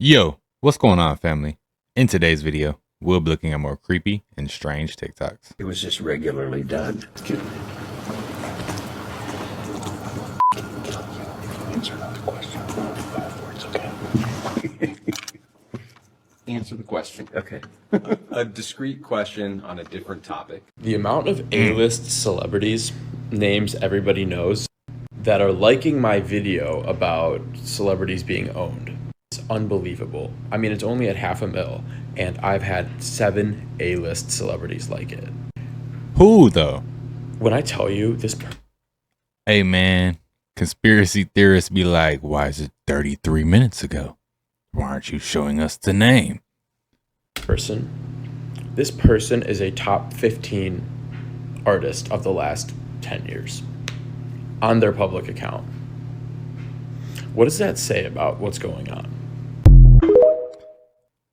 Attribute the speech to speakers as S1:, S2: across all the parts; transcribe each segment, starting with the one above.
S1: Yo, what's going on, family? In today's video, we'll be looking at more creepy and strange TikToks.
S2: It was just regularly done. Answer the question. 5 words, okay? Answer the question. Okay.
S3: A discrete question on a different topic.
S4: The amount of A-list celebrities, names everybody knows, that are liking my video about celebrities being owned. It's unbelievable. I mean, it's only at 500,000, and I've had 7 A-list celebrities like it.
S1: Who, though?
S4: When I tell you this
S1: Hey, man, conspiracy theorists be like, why is it 33 minutes ago? Why aren't you showing us the name?
S4: this person is a top 15 artist of the last 10 years on their public account. What does that say about what's going on?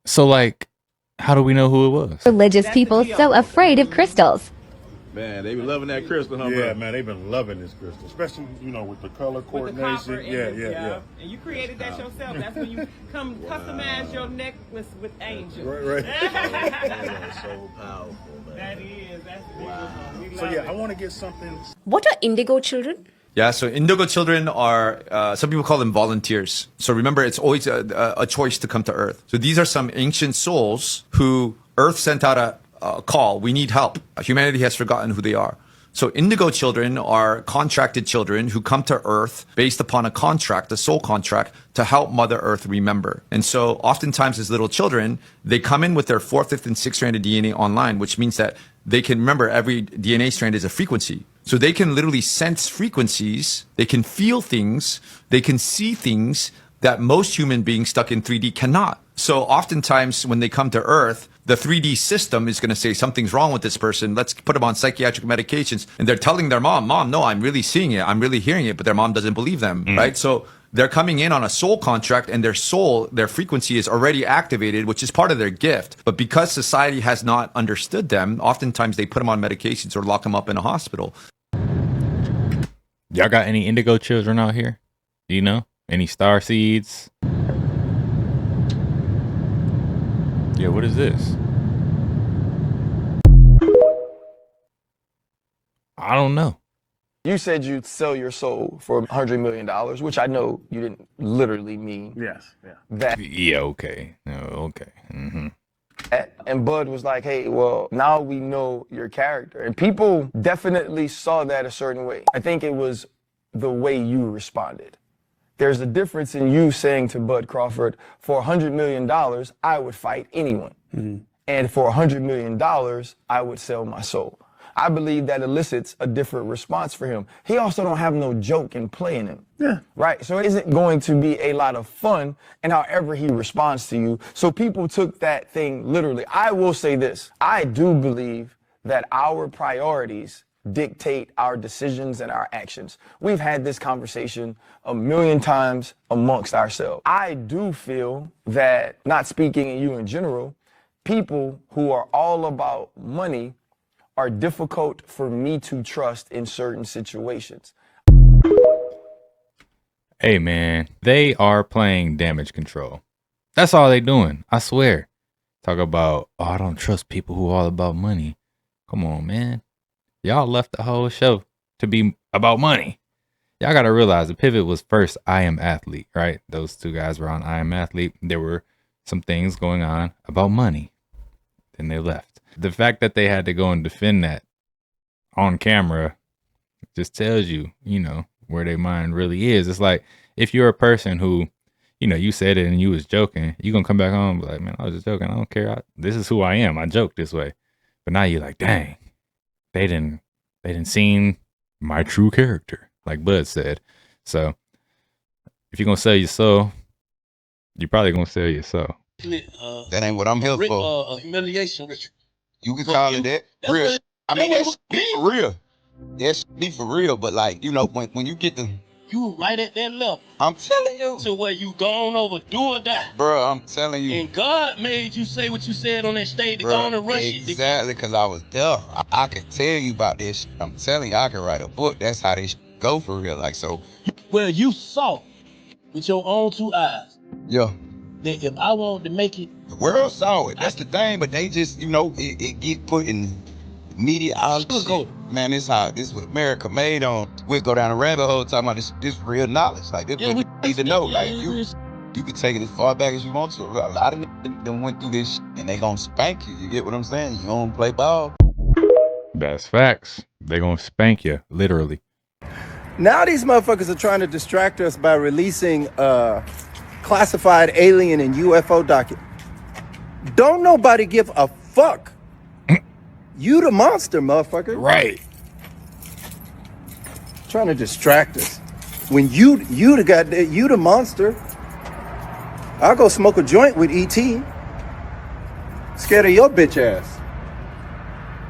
S1: So, like, how do we know who it was?
S5: Religious people so afraid of crystals.
S6: Man, they be loving that crystal, huh,
S7: Yeah,
S6: bro?
S7: man, they've been loving this crystal, especially with the color coordination. Yeah.
S8: And you created that yourself. That's when you customize your necklace with angels.
S7: Right.
S6: That's so powerful, man.
S8: That is. That's beautiful.
S7: So yeah, I want to get something.
S9: What are indigo children?
S3: Yeah, so indigo children are, some people call them volunteers. So remember, it's always a choice to come to Earth. So these are some ancient souls who Earth sent out a call. We need help. Humanity has forgotten who they are. So indigo children are contracted children who come to Earth based upon a contract, a soul contract, to help Mother Earth remember. And so oftentimes as little children, they come in with their 4th, 5th, and 6th stranded DNA online, which means that they can remember every DNA strand is a frequency. So they can literally sense frequencies, they can feel things, they can see things that most human beings stuck in 3D cannot. So oftentimes when they come to Earth, the 3D system is going to say something's wrong with this person. Let's put them on psychiatric medications. And they're telling their mom, no, I'm really seeing it. I'm really hearing it. But their mom doesn't believe them, right? So they're coming in on a soul contract and their soul, their frequency is already activated, which is part of their gift. But because society has not understood them, oftentimes they put them on medications or lock them up in a hospital.
S1: Y'all got any indigo children out here? Do you know? Any star seeds? Yeah, what is this? I don't know.
S10: You said you'd sell your soul for $100 million, which I know you didn't literally mean.
S7: Yes, yeah.
S10: That.
S1: Yeah, okay. No, okay. Mm-hmm.
S10: And Bud was like, hey, well, now we know your character. And people definitely saw that a certain way. I think it was the way you responded. There's a difference in you saying to Bud Crawford, for $100 million, I would fight anyone. Mm-hmm. And for $100 million, I would sell my soul. I believe that elicits a different response for him. He also don't have no joke in playing him. Yeah. Right? So it isn't going to be a lot of fun in however he responds to you. So people took that thing literally. I will say this. I do believe that our priorities dictate our decisions and our actions. We've had this conversation a million times amongst ourselves. I do feel that, not speaking in you in general, people who are all about money are difficult for me to trust in certain situations.
S1: Hey, man, they are playing damage control. That's all they doing. I swear. Talk about, oh, I don't trust people who are all about money. Come on, man. Y'all left the whole show to be about money. Y'all got to realize the pivot was first I Am Athlete, right? Those two guys were on I Am Athlete. There were some things going on about money. Then they left. The fact that they had to go and defend that on camera just tells you, where their mind really is. It's like if you're a person who, you said it and you was joking, you're going to come back home and be like, man, I was just joking. I don't care. This is who I am. I joke this way. But now you're like, dang. They didn't see my true character, like Bud said. So if you're gonna sell your soul, you're probably gonna sell your soul.
S11: That ain't what I'm here for.
S12: Humiliation.
S11: You can call it that. Real. I mean, that's be for real. That's be for real. But like, when you get the,
S12: You right at that level.
S11: I'm telling you.
S12: To where you gone over do or die.
S11: Bro, I'm telling you.
S12: And God made you say what you said on that stage to go on and rush it.
S11: Exactly, because I was there. I can tell you about this. I'm telling you, I can write a book. That's how this go for real. Like, so.
S12: Well, you saw with your own 2 eyes.
S11: Yeah.
S12: that if I wanted to make it,
S11: The world saw it. That's the thing, but they just, you know, it get put in media out. Man, this how this what America made on. We'll go down a rabbit hole talking about this real knowledge. Like this, we need to know. Like you can take it as far back as you want to. A lot of them went through this, and they gonna spank you. You get what I'm saying? You don't play ball.
S1: That's facts. They gonna spank you, literally.
S10: Now these motherfuckers are trying to distract us by releasing classified alien and UFO document. Don't nobody give a fuck. You the monster, motherfucker.
S1: Right.
S10: Trying to distract us. When you the monster. I'll go smoke a joint with E.T. Scared of your bitch ass.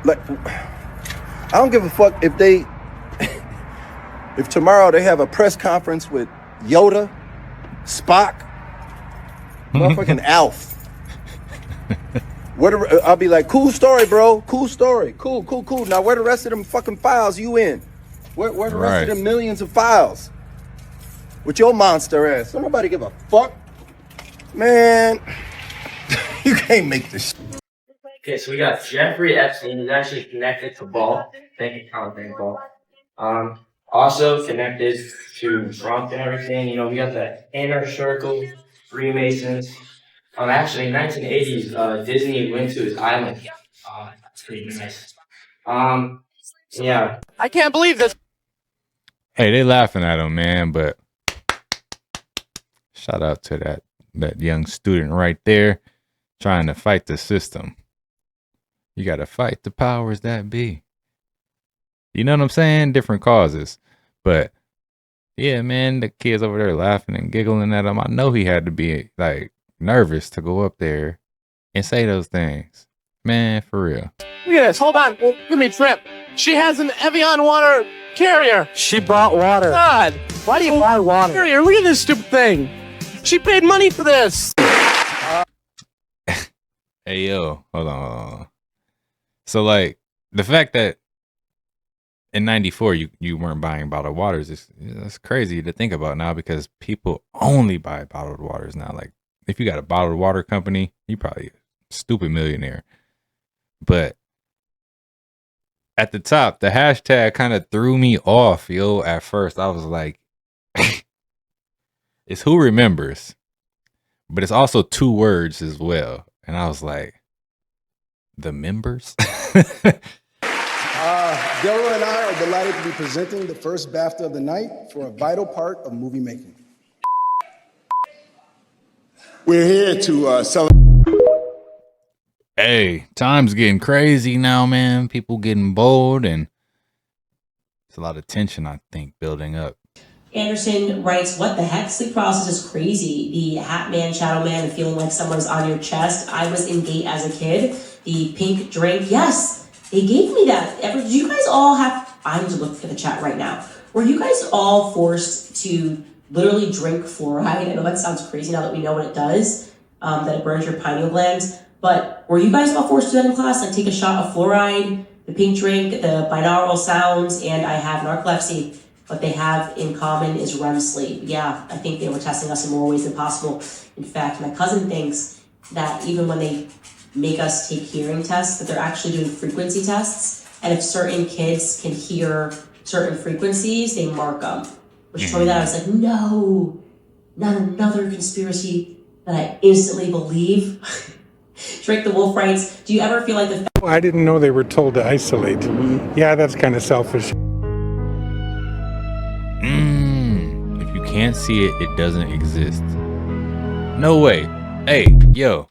S10: Like, I don't give a fuck if they if tomorrow they have a press conference with Yoda, Spock, motherfucking Alf. I'll be like, cool story, bro. Cool story. Cool. Now where the rest of them fucking files you in? Where the rest of them millions of files? With your monster ass. Don't nobody give a fuck. Man, you can't make this shit.
S13: Okay, so we got Jeffrey Epstein, who's actually connected to Ball. Thank you, Ball. Also connected to Trump and everything. You know, we got the Inner Circle, Freemasons. Actually, in 1980s, Disney went to his island. That's pretty nice. Yeah.
S12: I can't believe this.
S1: Hey, they laughing at him, man, but shout out to that young student right there trying to fight the system. You got to fight the powers that be. You know what I'm saying? Different causes. But yeah, man, the kids over there laughing and giggling at him. I know he had to be like nervous to go up there and say those things. Man, for real.
S12: Look at this. Hold on. Give me a trip. She has an Evian water carrier.
S14: She bought water.
S12: God.
S14: Why do you buy water?
S12: Carrier. Look at this stupid thing. She paid money for this.
S1: Hey, yo. Hold on. So, like, the fact that in 94 you weren't buying bottled waters, that's crazy to think about now because people only buy bottled waters now. Like, if you got a bottled water company, you probably a stupid millionaire. But at the top, the hashtag kind of threw me off, yo. At first, I was like, it's who remembers, but it's also 2 words as well. And I was like, the members?
S15: Delroy and I are delighted to be presenting the first BAFTA of the night for a vital part of movie making.
S7: We're here to celebrate.
S1: Hey, time's getting crazy now, man. People getting bold, and it's a lot of tension, I think, building up.
S16: Anderson writes, what the heck? Sleep paralysis is crazy. The hat man, shadow man, and feeling like someone's on your chest. I was in gate as a kid. The pink drink, yes, they gave me that. Did you guys all have, I need to look at the chat right now. Were you guys all forced to literally drink fluoride? I know that sounds crazy now that we know what it does, that it burns your pineal glands. But were you guys all forced to do that in class? Like take a shot of fluoride, the pink drink, the binaural sounds, and I have narcolepsy. What they have in common is REM sleep. Yeah, I think they were testing us in more ways than possible. In fact, my cousin thinks that even when they make us take hearing tests, that they're actually doing frequency tests. And if certain kids can hear certain frequencies, they mark them. Which told me that I was like, no, not another conspiracy that I instantly believe. Drake the Wolf writes, do you ever feel like the...
S17: I didn't know they were told to isolate. Yeah, that's kind of selfish.
S1: If you can't see it, it doesn't exist. No way. Hey, yo.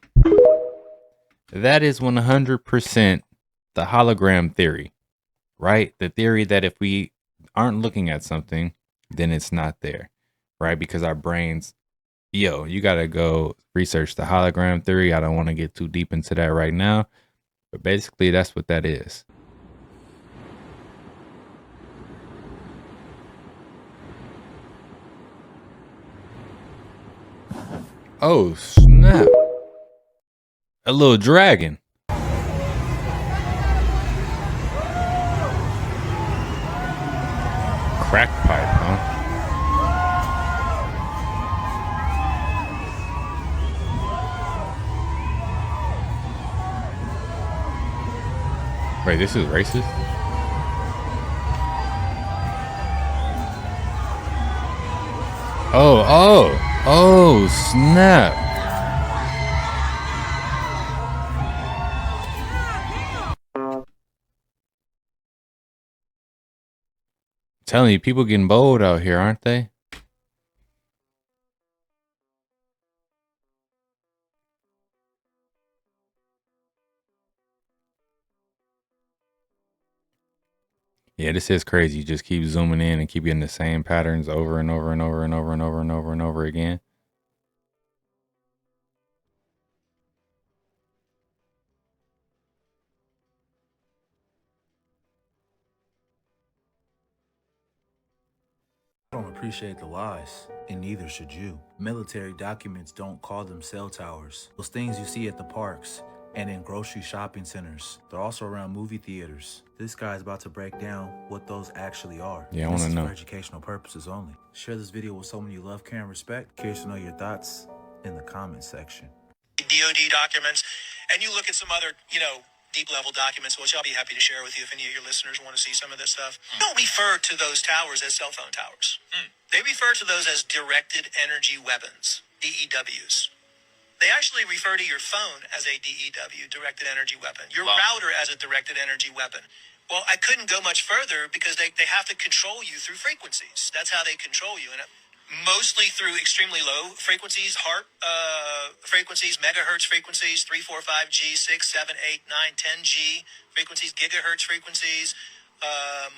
S1: That is 100% the hologram theory, right? The theory that if we aren't looking at something, then it's not there, right? Because our brains, yo, you got to go research the hologram theory. I don't want to get too deep into that right now, but basically that's what that is. Oh, snap. A little dragon. Crack pipe, huh? Wait, this is racist? Oh, snap. Telling you, people getting bold out here, aren't they? Yeah, this is crazy. You just keep zooming in and keep getting the same patterns over and over and over and over and over and over and over again.
S18: I don't appreciate the lies, and neither should you. Military documents don't call them cell towers. Those things you see at the parks and in grocery shopping centers, they're also around movie theaters. This guy's about to break down what those actually are.
S1: Yeah, I want to know.
S18: For educational purposes only. Share this video with someone you love, care, and respect. Curious to know your thoughts in the comments section.
S19: DoD documents, and you look at some other, deep level documents, which I'll be happy to share with you if any of your listeners want to see some of this stuff. Don't refer to those towers as cell phone towers. They refer to those as directed energy weapons, DEWs. They actually refer to your phone as a DEW, directed energy weapon. Your router as a directed energy weapon. Well, I couldn't go much further because they have to control you through frequencies. That's how they control you. And mostly through extremely low frequencies, HARP frequencies, megahertz frequencies, 3, 4, 5G, 6, 7, 8, 9, 10G frequencies, gigahertz frequencies,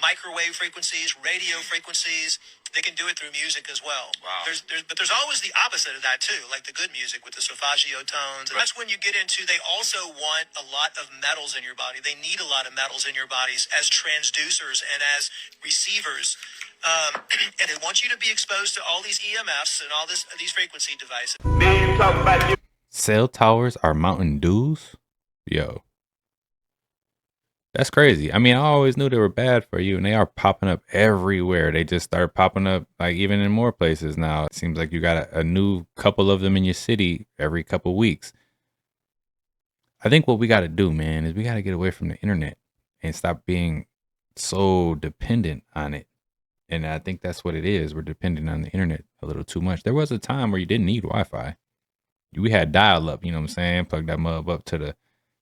S19: microwave frequencies, radio frequencies. They can do it through music as well. Wow. But there's always the opposite of that too, like the good music with the solfeggio tones. And that's when you get into, they also want a lot of metals in your body. They need a lot of metals in your bodies as transducers and as receivers. And they want you to be exposed to all these EMFs and all these frequency devices.
S1: Cell towers are Mountain Dews? Yo. That's crazy. I mean, I always knew they were bad for you, and they are popping up everywhere. They just start popping up, like, even in more places now. It seems like you got a new couple of them in your city every couple weeks. I think what we got to do, man, is we got to get away from the internet and stop being so dependent on it. And I think that's what it is. We're dependent on the internet a little too much. There was a time where you didn't need Wi-Fi. We had dial-up, you know what I'm saying? Plug that mug up to the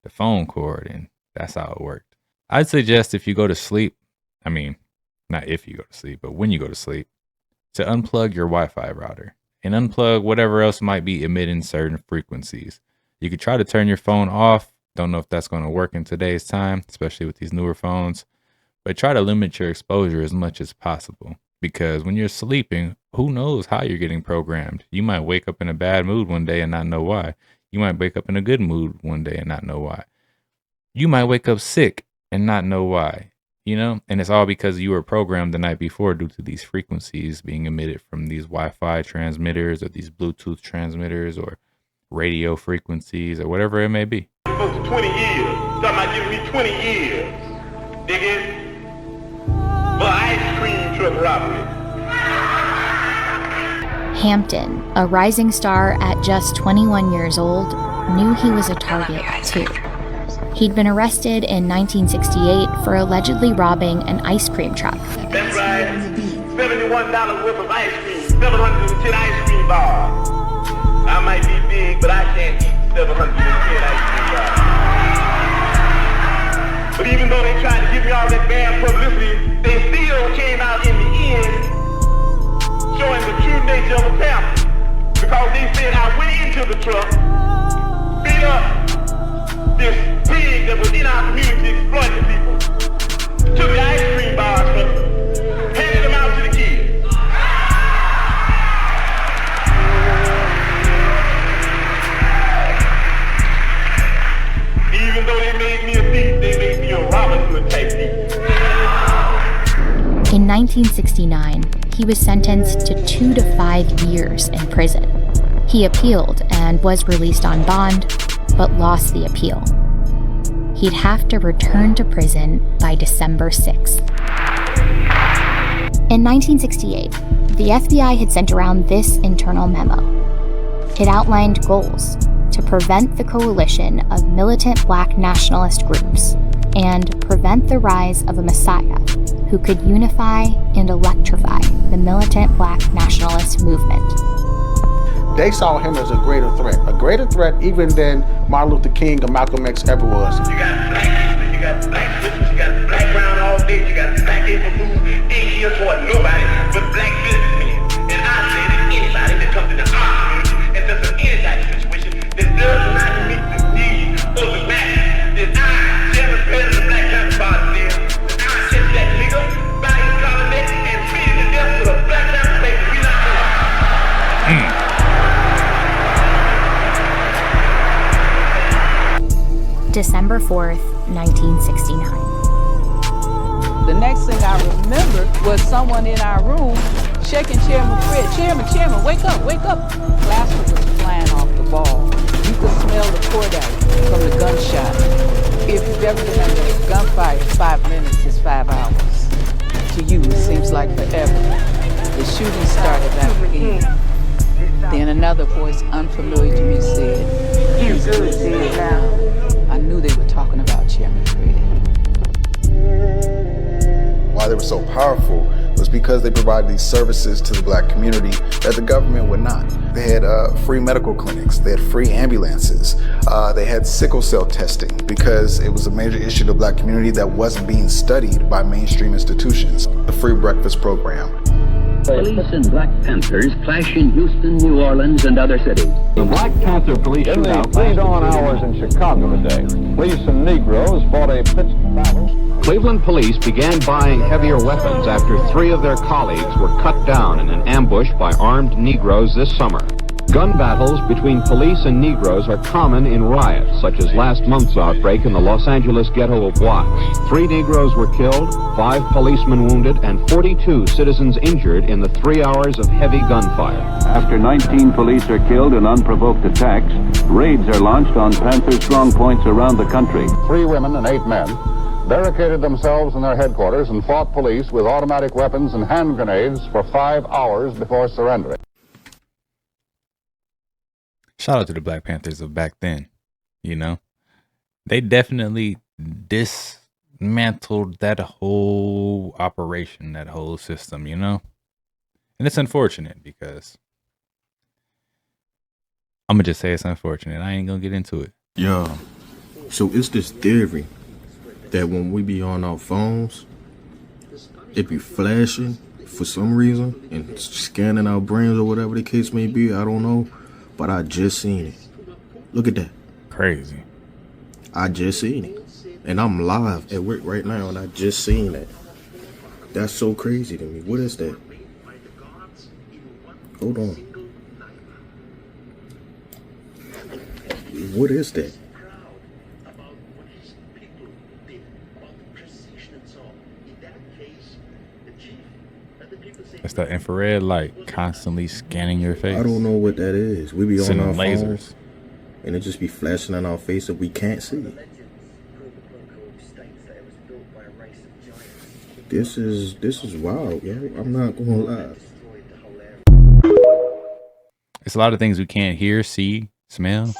S1: phone cord, and that's how it worked. I'd suggest if you go to sleep, I mean, not if you go to sleep, but when you go to sleep, to unplug your Wi-Fi router and unplug whatever else might be emitting certain frequencies. You could try to turn your phone off. Don't know if that's going to work in today's time, especially with these newer phones, but try to limit your exposure as much as possible, because when you're sleeping, who knows how you're getting programmed. You might wake up in a bad mood one day and not know why. You might wake up in a good mood one day and not know why. You might wake up sick and not know why, and it's all because you were programmed the night before due to these frequencies being emitted from these Wi-Fi transmitters or these Bluetooth transmitters or radio frequencies or whatever it may be.
S6: 20 years. Talking about giving me 20 years. Dig it? For ice cream truck robbery.
S20: Hampton, a rising star at just 21 years old, knew he was a target too. He'd been arrested in 1968 for allegedly robbing an ice cream truck.
S6: That's right. $71 worth of ice cream. 710 ice cream bars. I might be big, but I can't eat 710 ice cream bars. But even though they tried to give me all that bad publicity, they still came out in the end showing the true nature of a Panther. Because they said I went into the truck, beat up this pig that was in our community exploiting people, took the ice cream bars from them, handed them out to the kids. Even though they made me a thief, they made me a Robin Hood type thief.
S20: In 1969, he was sentenced to 2 to 5 years in prison. He appealed and was released on bond, but lost the appeal. He'd have to return to prison by December 6th. In 1968, the FBI had sent around this internal memo. It outlined goals to prevent the coalition of militant black nationalist groups and prevent the rise of a messiah who could unify and electrify the militant black nationalist movement.
S12: They saw him as a greater threat even than Martin Luther King or Malcolm X ever was.
S6: You got black people, you got black sisters, you got black brown all day, you got black people who ain't here toward nobody but black businessmen. And I say that anybody that comes into our community and does any type of situation that does not meet the needs of the masses, that I, Chairman President of the Black Panther Party, there, that I set that nigga by his collar neck and beat him to death with a Black Panther paper. We not doing.
S20: December 4th, 1969.
S21: The next thing I remember was someone in our room shaking Chairman Fred. Chairman, wake up. Plaster was flying off the wall. You could smell the cordite from the gunshot. If you've ever been under gunfire, 5 minutes is 5 hours. To you, it seems like forever. The shooting started back again. Then another voice unfamiliar to me said, "You good, see it now." I knew they were talking about Chairman Fred.
S22: Why they were so powerful was because they provided these services to the black community that the government would not. They had free medical clinics, they had free ambulances, they had sickle cell testing because it was a major issue to the black community that wasn't being studied by mainstream institutions. The free breakfast program.
S23: Police and Black Panthers clash in Houston, New Orleans, and other cities.
S24: The Black Panther police
S23: In the
S24: shootout
S23: pre-dawn
S24: hours in Chicago today, police and Negroes fought a pitched battle.
S25: Cleveland police began buying heavier weapons after 3 of their colleagues were cut down in an ambush by armed Negroes this summer. Gun battles between police and Negroes are common in riots, such as last month's outbreak in the Los Angeles ghetto of Watts. 3 Negroes were killed, 5 policemen wounded, and 42 citizens injured in the 3 hours of heavy gunfire.
S24: After 19 police are killed in unprovoked attacks, raids are launched on Panther strong points around the country. 3 women and 8 men barricaded themselves in their headquarters and fought police with automatic weapons and hand grenades for 5 hours before surrendering.
S1: Shout out to the Black Panthers of back then. You know, they definitely dismantled that whole operation, that whole system, you know? And it's unfortunate because I'm going to just say it's unfortunate. I ain't going to get into it.
S26: Yeah. So it's this theory that when we be on our phones, it be flashing for some reason and scanning our brains or whatever the case may be. I don't know. But I just seen it. Look at that.
S1: Crazy.
S26: I just seen it. And I'm live at work right now and I just seen that. That's so crazy to me. What is that? Hold on. What is that?
S1: It's the infrared light constantly scanning your face.
S26: I don't know what that is. We be on our
S1: lasers.
S26: phones, and it just be flashing in our face that we can't see. This is wild, yo. I'm not gonna lie.
S1: It's a lot of things we can't hear, see, smell.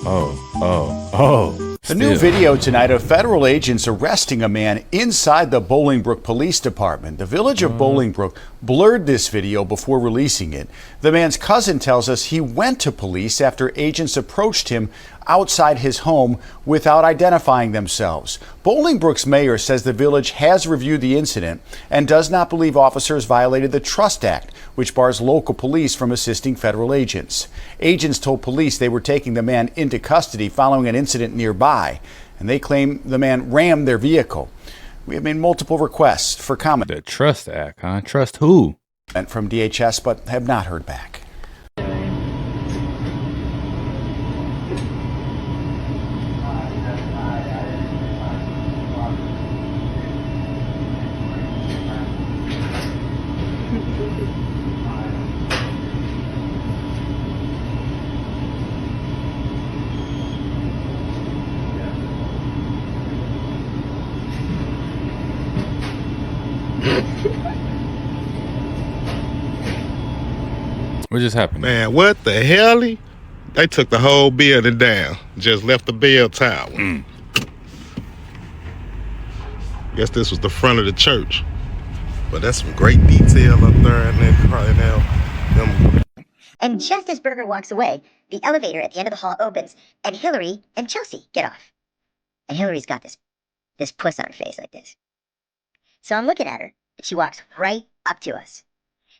S1: Oh.
S2: A new video tonight of federal agents arresting a man inside the Bolingbrook Police Department. The village of Bolingbrook blurred this video before releasing it. The man's cousin tells us he went to police after agents approached him outside his home without identifying themselves. Bolingbrook's mayor says the village has reviewed the incident and does not believe officers violated the Trust Act, which bars local police from assisting federal agents. Agents told police they were taking the man into custody following an incident nearby, and they claim the man rammed their vehicle. We have made multiple requests for comment.
S1: The Trust Act, huh? Trust who?
S2: From DHS, but have not heard back.
S1: What just happened?
S7: Man, what the hell? They took the whole building down, just left the bell tower. Guess this was the front of the church. But that's some great detail up there in that crying out.
S3: And just as Berger walks away, the elevator at the end of the hall opens, and Hillary and Chelsea get off. And Hillary's got this puss on her face like this. So I'm looking at her, and she walks right up to us.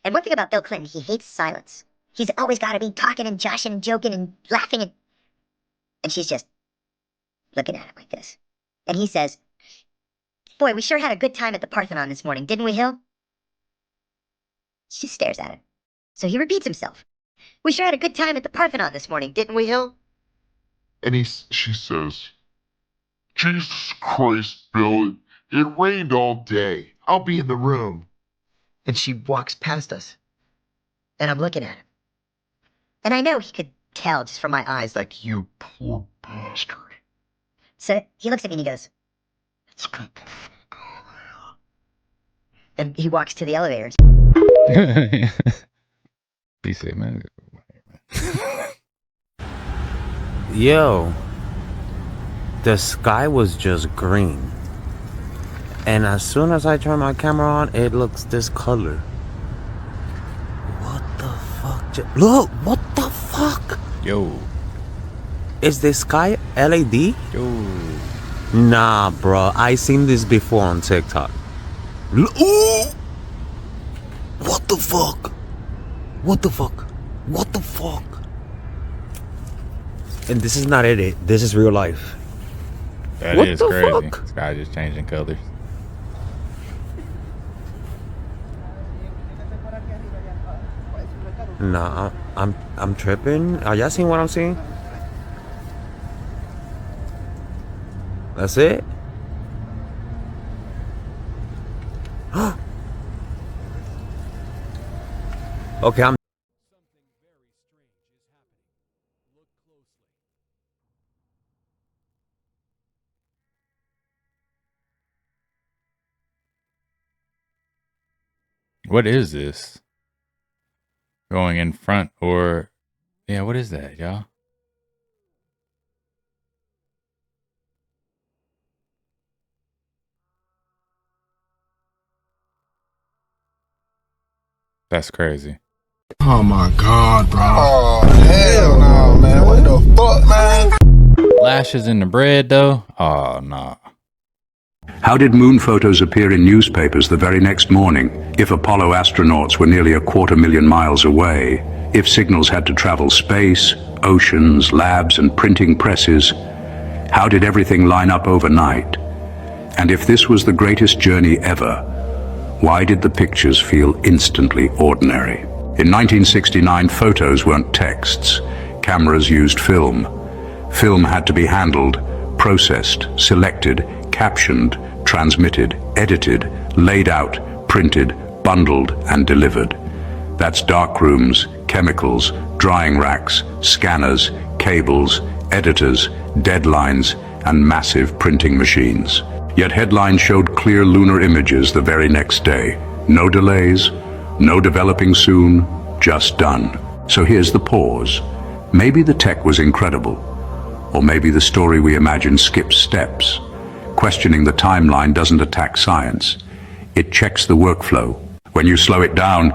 S3: And one thing about Bill Clinton, he hates silence. He's always got to be talking and joshing and joking and laughing. And she's just looking at him like this. And he says, "Boy, we sure had a good time at the Parthenon this morning, didn't we, Hill?" She just stares at him. So he repeats himself. "We sure had a good time at the Parthenon this morning, didn't we, Hill?"
S4: And she says, "Jesus Christ, Bill, it rained all day. I'll be in the room."
S3: And she walks past us. And I'm looking at him. And I know he could tell just from my eyes, like, "You poor bastard." So he looks at me and he goes, "Let's get the fuck out of here." And he walks to the elevators.
S1: He said, man.
S5: Yo, the sky was just green. And as soon as I turn my camera on, it looks this color. What the fuck? Look, what the fuck?
S1: Yo.
S5: Is the sky LED?
S1: Yo.
S5: Nah, bro. I seen this before on TikTok. Ooh! What the fuck? What the fuck? What the fuck? And this is not edit. This is real life.
S1: That
S5: what
S1: is
S5: the
S1: crazy.
S5: Fuck?
S1: Sky just changing colors.
S5: Nah, I'm tripping. Are y'all seeing what I'm seeing? That's it. Okay, I'm.
S1: What is this? Going in front or... Yeah, what is that, y'all? That's crazy.
S26: Oh my God, bro.
S22: Oh, hell no, man. What the fuck, man?
S1: Lashes in the bread, though? Oh, nah.
S24: How did moon photos appear in newspapers the very next morning if Apollo astronauts were nearly 250,000 miles away, if signals had to travel space, oceans, labs, and printing presses? How did everything line up overnight? And if this was the greatest journey ever, why did the pictures feel instantly ordinary? In 1969, photos weren't texts. Cameras used film. Film had to be handled, processed, selected, captioned, transmitted, edited, laid out, printed, bundled, and delivered. That's dark rooms, chemicals, drying racks, scanners, cables, editors, deadlines, and massive printing machines. Yet headlines showed clear lunar images the very next day. No delays, no developing soon, just done. So here's the pause. Maybe the tech was incredible, or maybe the story we imagine skips steps. Questioning the timeline doesn't attack science. It checks the workflow. When you slow it down,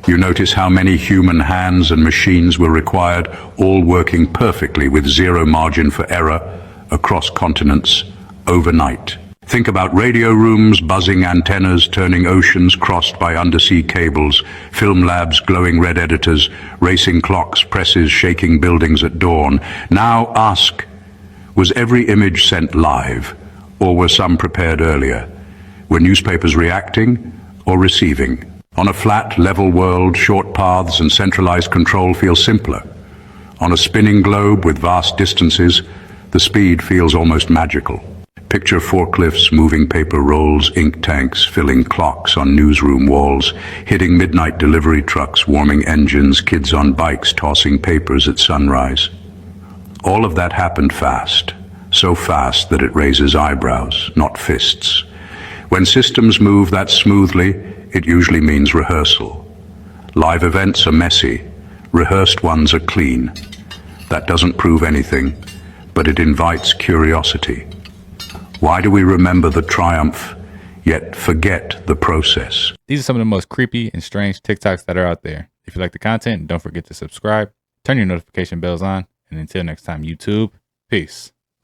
S24: you notice how many human hands and machines were required, all working perfectly with zero margin for error across continents overnight. Think about radio rooms, buzzing antennas, turning oceans crossed by undersea cables, film labs, glowing red editors, racing clocks, presses shaking buildings at dawn. Now ask, was every image sent live, or were some prepared earlier? Were newspapers reacting or receiving? On a flat, level world, short paths and centralized control feel simpler. On a spinning globe with vast distances, the speed feels almost magical. Picture forklifts, moving paper rolls, ink tanks, filling clocks on newsroom walls, hitting midnight delivery trucks, warming engines, kids on bikes tossing papers at sunrise. All of that happened fast, so fast that it raises eyebrows, not fists. When systems move that smoothly, it usually means rehearsal. Live events are messy, rehearsed ones are clean.
S8: That doesn't prove anything, but it invites curiosity. Why do we remember the triumph, yet forget the process?
S1: These are some of the most creepy and strange TikToks that are out there. If you like the content, don't forget to subscribe, turn your notification bells on, and until next time, YouTube, peace.